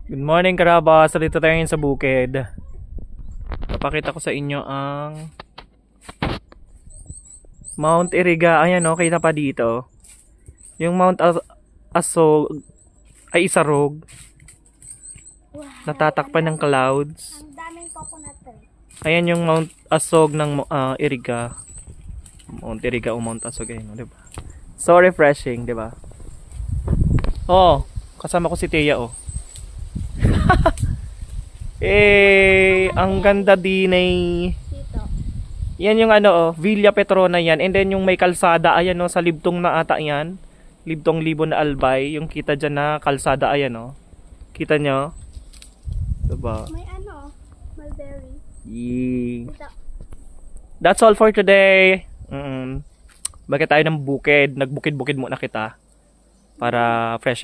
Good morning, Karabas. Dito tayo ngayon sa bukid. Papakita ko sa inyo ang Mount Iriga. Ayan o, kita pa dito. Yung Mount Asog ay Isarog. Natatakpan ng clouds. Ang daming coconut tree. Ayan yung Mount Asog ng Iriga. Mount Iriga o Mount Asog. Ayan, diba? So refreshing, diba? Oh, kasama ko si Teya, oh. Ang ganda din ay Dito. yan yung Villa Petrona yan. And then yung may kalsada, ayan sa libtong na ata yan. Libtong Libon na Albay. Yung kita dyan na kalsada, ayan Kita nyo? Diba? May mulberry. Yee. Dito. That's all for today. Bakit tayo ng bukid? Nagbukid-bukid muna kita. Para fresh air.